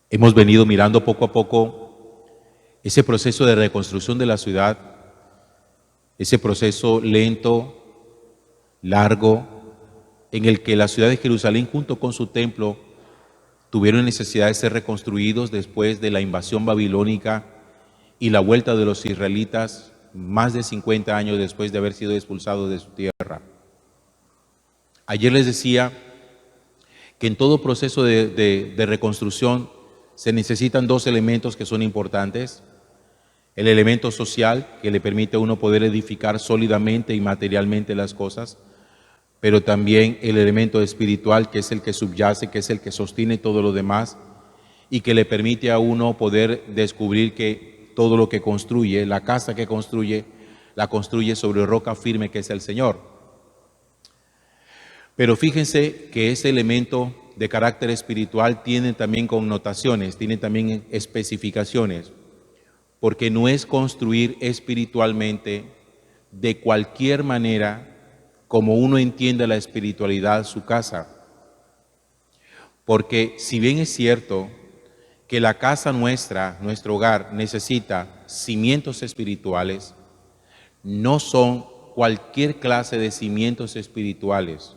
Hemos venido mirando poco a poco ese proceso de reconstrucción de la ciudad, ese proceso lento, largo, en el que la ciudad de Jerusalén junto con su templo tuvieron necesidad de ser reconstruidos después de la invasión babilónica y la vuelta de los israelitas más de 50 años después de haber sido expulsados de su tierra. Ayer les decía que en todo proceso de reconstrucción se necesitan dos elementos que son importantes. El elemento social, que le permite a uno poder edificar sólidamente y materialmente las cosas, pero también el elemento espiritual, que es el que subyace, que es el que sostiene todo lo demás y que le permite a uno poder descubrir que todo lo que construye, la casa que construye, la construye sobre roca firme que es el Señor. Pero fíjense que ese elemento de carácter espiritual tiene también connotaciones, tiene también especificaciones, porque no es construir espiritualmente de cualquier manera como uno entiende la espiritualidad su casa. Porque si bien es cierto que la casa nuestra, nuestro hogar, necesita cimientos espirituales, no son cualquier clase de cimientos espirituales.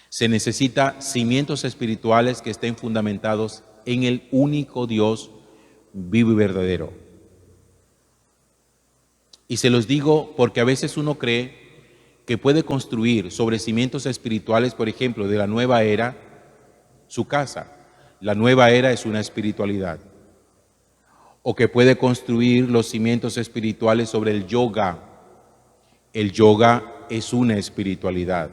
Se necesita cimientos espirituales que estén fundamentados en el único Dios vivo y verdadero. Y se los digo porque a veces uno cree que puede construir sobre cimientos espirituales, por ejemplo, de la nueva era, su casa. La nueva era es una espiritualidad. O que puede construir los cimientos espirituales sobre el yoga. El yoga es una espiritualidad.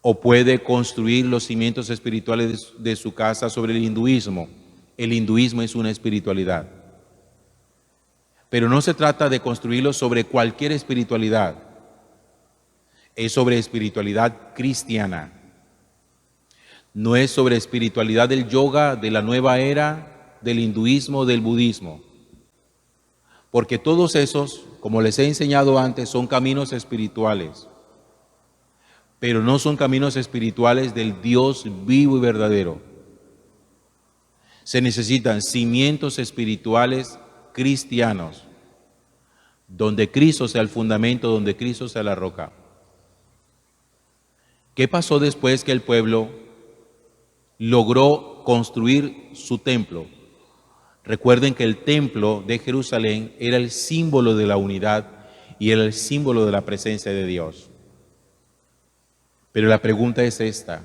O puede construir los cimientos espirituales de su casa sobre el hinduismo. El hinduismo es una espiritualidad. Pero no se trata de construirlo sobre cualquier espiritualidad. Es sobre espiritualidad cristiana. No es sobre espiritualidad del yoga, de la nueva era, del hinduismo, del budismo. Porque todos esos, como les he enseñado antes, son caminos espirituales. Pero no son caminos espirituales del Dios vivo y verdadero. Se necesitan cimientos espirituales cristianos, donde Cristo sea el fundamento, donde Cristo sea la roca. ¿Qué pasó después que el pueblo logró construir su templo? Recuerden que el templo de Jerusalén era el símbolo de la unidad y era el símbolo de la presencia de Dios. Pero la pregunta es esta: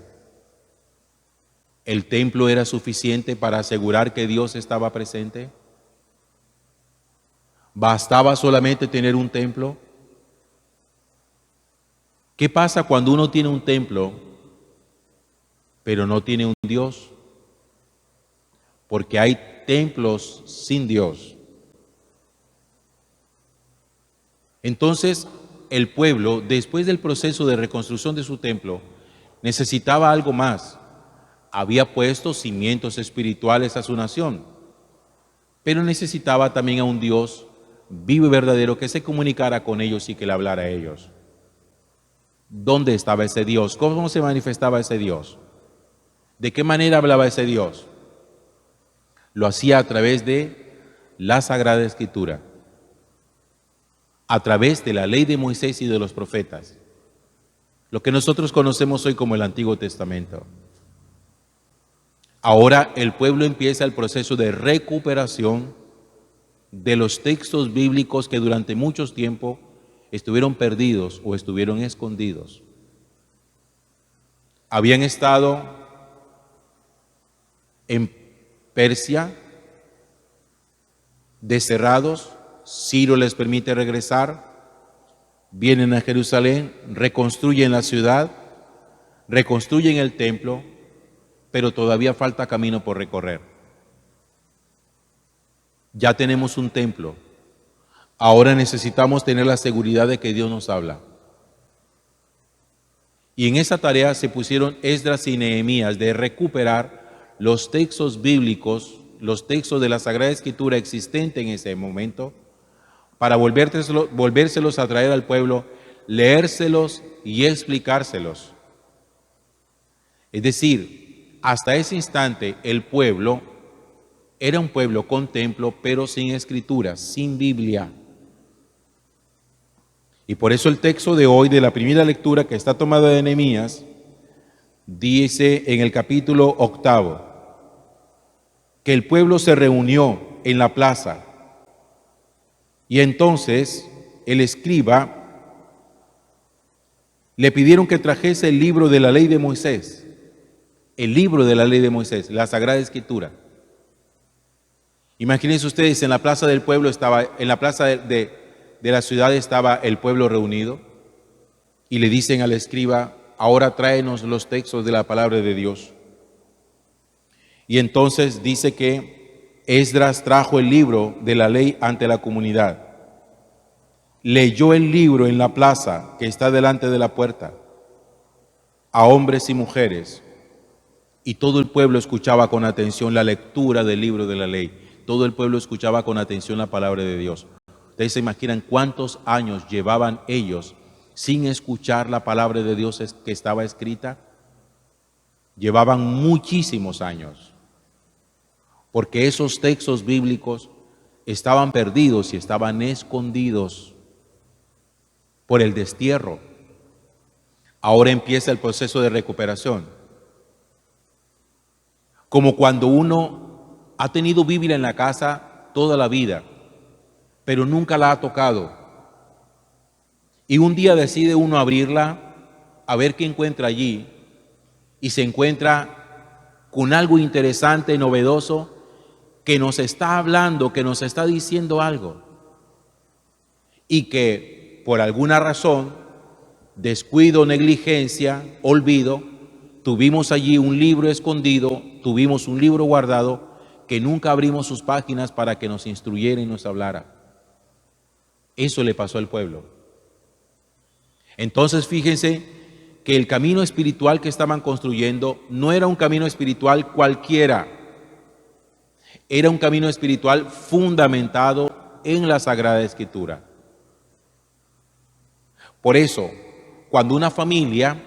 ¿el templo era suficiente para asegurar que Dios estaba presente? ¿Bastaba solamente tener un templo? ¿Qué pasa cuando uno tiene un templo, pero no tiene un Dios? Porque hay templos sin Dios. Entonces, el pueblo, después del proceso de reconstrucción de su templo, necesitaba algo más. Había puesto cimientos espirituales a su nación, pero necesitaba también a un Dios vivo y verdadero que se comunicara con ellos y que le hablara a ellos. ¿Dónde estaba ese Dios? ¿Cómo se manifestaba ese Dios? ¿De qué manera hablaba ese Dios? Lo hacía a través de la Sagrada Escritura, a través de la ley de Moisés y de los profetas, lo que nosotros conocemos hoy como el Antiguo Testamento. Ahora el pueblo empieza el proceso de recuperación de los textos bíblicos que durante mucho tiempo estuvieron perdidos o estuvieron escondidos. Habían estado en Persia, desterrados. Ciro les permite regresar, vienen a Jerusalén, reconstruyen la ciudad, reconstruyen el templo, pero todavía falta camino por recorrer. Ya tenemos un templo, ahora necesitamos tener la seguridad de que Dios nos habla. Y en esa tarea se pusieron Esdras y Nehemías de recuperar los textos bíblicos, los textos de la Sagrada Escritura existente en ese momento, para volvérselos a traer al pueblo, leérselos y explicárselos. Es decir, hasta ese instante el pueblo era un pueblo con templo, pero sin escrituras, sin Biblia. Y por eso el texto de hoy, de la primera lectura que está tomada de Nehemías, dice en el capítulo 8 que el pueblo se reunió en la plaza y entonces el escriba le pidieron que trajese el libro de la ley de Moisés, el libro de la ley de Moisés, la Sagrada Escritura. Imagínense ustedes, en la plaza del pueblo estaba, en la plaza de la ciudad estaba el pueblo reunido y le dicen al escriba: ahora tráenos los textos de la palabra de Dios. Y entonces dice que Esdras trajo el libro de la ley ante la comunidad. Leyó el libro en la plaza que está delante de la puerta a hombres y mujeres, y todo el pueblo escuchaba con atención la lectura del libro de la ley. Todo el pueblo escuchaba con atención la palabra de Dios. Ustedes se imaginan cuántos años llevaban ellos sin escuchar la palabra de Dios que estaba escrita. Llevaban muchísimos años, porque esos textos bíblicos estaban perdidos y estaban escondidos por el destierro. Ahora empieza el proceso de recuperación. Como cuando uno ha tenido Biblia en la casa toda la vida, pero nunca la ha tocado. Y un día decide uno abrirla, a ver qué encuentra allí, y se encuentra con algo interesante, novedoso, que nos está hablando, que nos está diciendo algo. Y que por alguna razón, descuido, negligencia, olvido, tuvimos allí un libro escondido, tuvimos un libro guardado, que nunca abrimos sus páginas para que nos instruyera y nos hablara. Eso le pasó al pueblo. Entonces fíjense que el camino espiritual que estaban construyendo no era un camino espiritual cualquiera, era un camino espiritual fundamentado en la Sagrada Escritura. Por eso, cuando una familia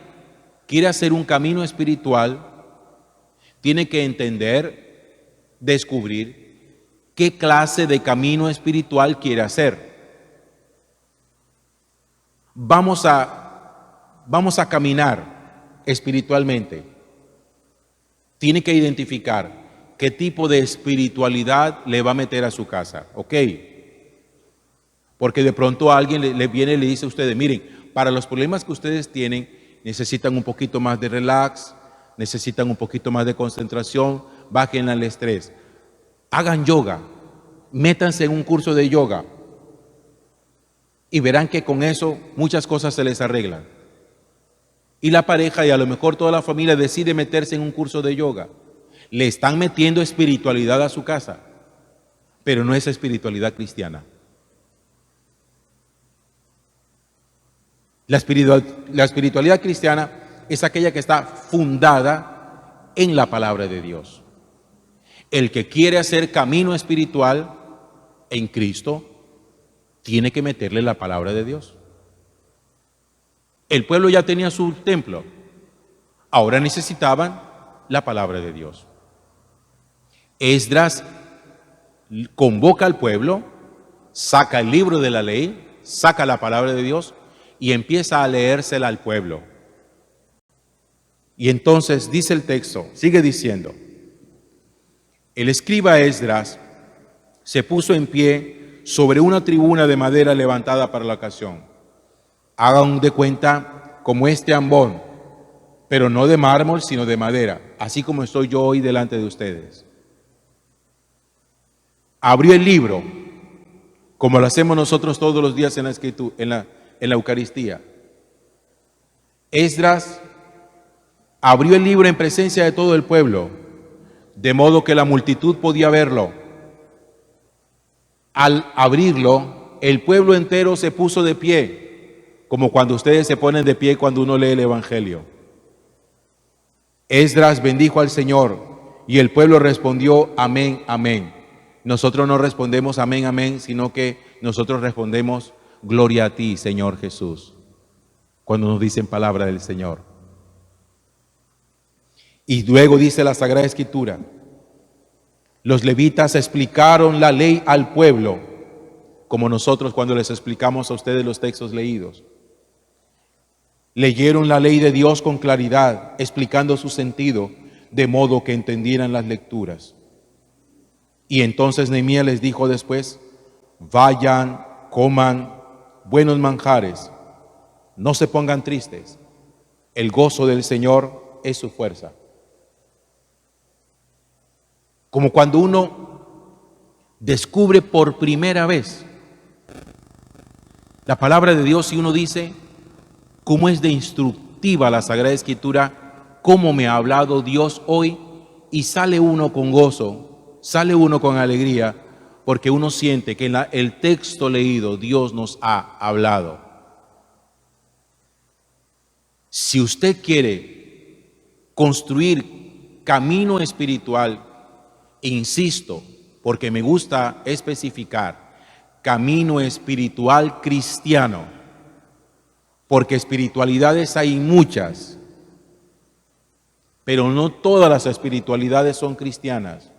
quiere hacer un camino espiritual, tiene que entender, descubrir qué clase de camino espiritual quiere hacer. Vamos a caminar espiritualmente. Tiene que identificar qué tipo de espiritualidad le va a meter a su casa, ¿ok? Porque de pronto alguien le viene y le dice a ustedes: miren, para los problemas que ustedes tienen, necesitan un poquito más de relax, necesitan un poquito más de concentración, bajen el estrés. Hagan yoga, métanse en un curso de yoga y verán que con eso muchas cosas se les arreglan. Y la pareja y a lo mejor toda la familia decide meterse en un curso de yoga. Le están metiendo espiritualidad a su casa, pero no es espiritualidad cristiana. La espiritualidad cristiana es aquella que está fundada en la palabra de Dios. El que quiere hacer camino espiritual en Cristo tiene que meterle la palabra de Dios. El pueblo ya tenía su templo, ahora necesitaban la palabra de Dios. Esdras convoca al pueblo, saca el libro de la ley, saca la palabra de Dios y empieza a leérsela al pueblo. Y entonces dice el texto, sigue diciendo: el escriba Esdras se puso en pie sobre una tribuna de madera levantada para la ocasión. Hagan de cuenta como este ambón, pero no de mármol, sino de madera, así como estoy yo hoy delante de ustedes. Abrió el libro, como lo hacemos nosotros todos los días en la escritura, en la Eucaristía. Esdras abrió el libro en presencia de todo el pueblo, de modo que la multitud podía verlo. Al abrirlo, el pueblo entero se puso de pie, como cuando ustedes se ponen de pie cuando uno lee el Evangelio. Esdras bendijo al Señor y el pueblo respondió: amén, amén. Nosotros no respondemos amén, amén, sino que nosotros respondemos: gloria a ti, Señor Jesús, cuando nos dicen palabra del Señor. Y luego dice la Sagrada Escritura, los levitas explicaron la ley al pueblo, como nosotros cuando les explicamos a ustedes los textos leídos. Leyeron la ley de Dios con claridad, explicando su sentido, de modo que entendieran las lecturas. Y entonces Nehemías les dijo después, vayan, coman buenos manjares, no se pongan tristes, el gozo del Señor es su fuerza. Como cuando uno descubre por primera vez la palabra de Dios y uno dice, cómo es de instructiva la Sagrada Escritura, cómo me ha hablado Dios hoy, y sale uno con gozo, sale uno con alegría, porque uno siente que en el texto leído Dios nos ha hablado. Si usted quiere construir camino espiritual, insisto, porque me gusta especificar, camino espiritual cristiano, porque espiritualidades hay muchas, pero no todas las espiritualidades son cristianas.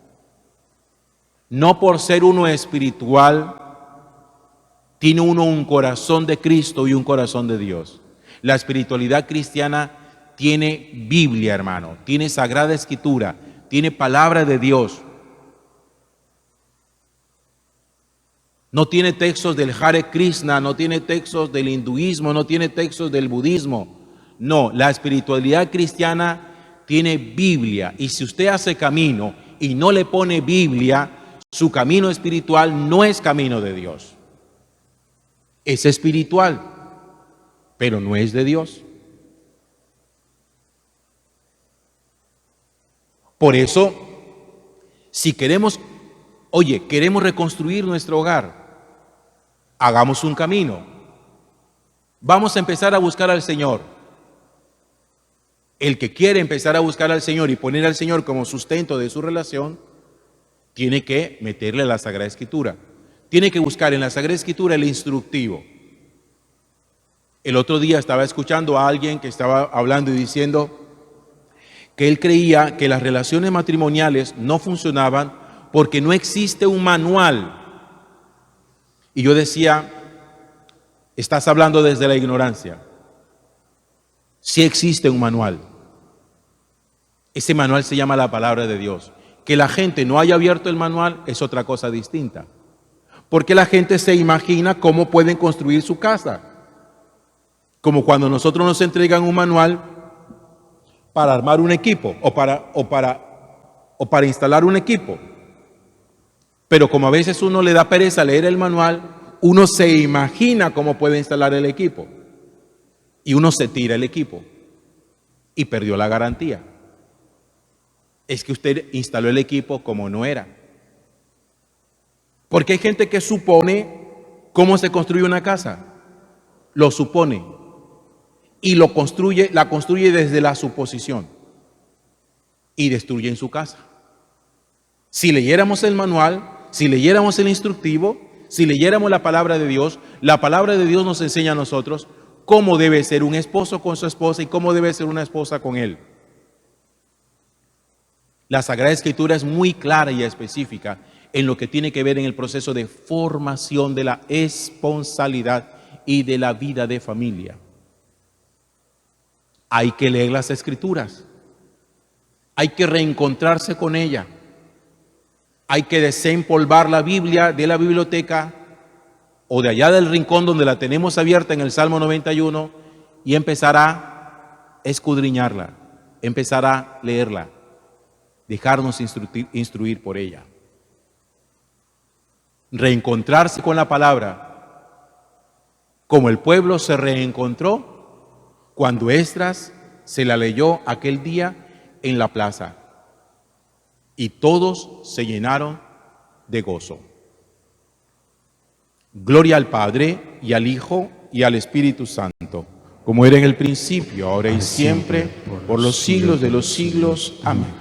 No por ser uno espiritual, tiene uno un corazón de Cristo y un corazón de Dios. La espiritualidad cristiana tiene Biblia, hermano, tiene Sagrada Escritura, tiene palabra de Dios. No tiene textos del Hare Krishna, no tiene textos del hinduismo, no tiene textos del budismo. No, la espiritualidad cristiana tiene Biblia. Y si usted hace camino y no le pone Biblia, su camino espiritual no es camino de Dios. Es espiritual, pero no es de Dios. Por eso, si queremos reconstruir nuestro hogar, hagamos un camino. Vamos a empezar a buscar al Señor. El que quiere empezar a buscar al Señor y poner al Señor como sustento de su relación, tiene que meterle a la Sagrada Escritura. Tiene que buscar en la Sagrada Escritura el instructivo. El otro día estaba escuchando a alguien que estaba hablando y diciendo que él creía que las relaciones matrimoniales no funcionaban porque no existe un manual. Y yo decía, estás hablando desde la ignorancia. Sí existe un manual. Ese manual se llama la palabra de Dios. Que la gente no haya abierto el manual es otra cosa distinta. Porque la gente se imagina cómo pueden construir su casa. Como cuando nosotros nos entregan un manual para armar un equipo o para instalar un equipo. Pero como a veces uno le da pereza leer el manual, uno se imagina cómo puede instalar el equipo. Y uno se tira el equipo y perdió la garantía. Es que usted instaló el equipo como no era. Porque hay gente que supone cómo se construye una casa. Lo supone. Y la construye desde la suposición. Y destruye en su casa. Si leyéramos el manual, si leyéramos el instructivo, si leyéramos la palabra de Dios, la palabra de Dios nos enseña a nosotros cómo debe ser un esposo con su esposa y cómo debe ser una esposa con él. La Sagrada Escritura es muy clara y específica en lo que tiene que ver en el proceso de formación de la esponsalidad y de la vida de familia. Hay que leer las Escrituras. Hay que reencontrarse con ella. Hay que desempolvar la Biblia de la biblioteca o de allá del rincón donde la tenemos abierta en el Salmo 91 y empezar a escudriñarla, empezar a leerla, dejarnos instruir por ella. Reencontrarse con la palabra, como el pueblo se reencontró cuando Esdras se la leyó aquel día en la plaza. Y todos se llenaron de gozo. Gloria al Padre, y al Hijo, y al Espíritu Santo, como era en el principio, ahora y siempre, por los siglos de los siglos. Amén.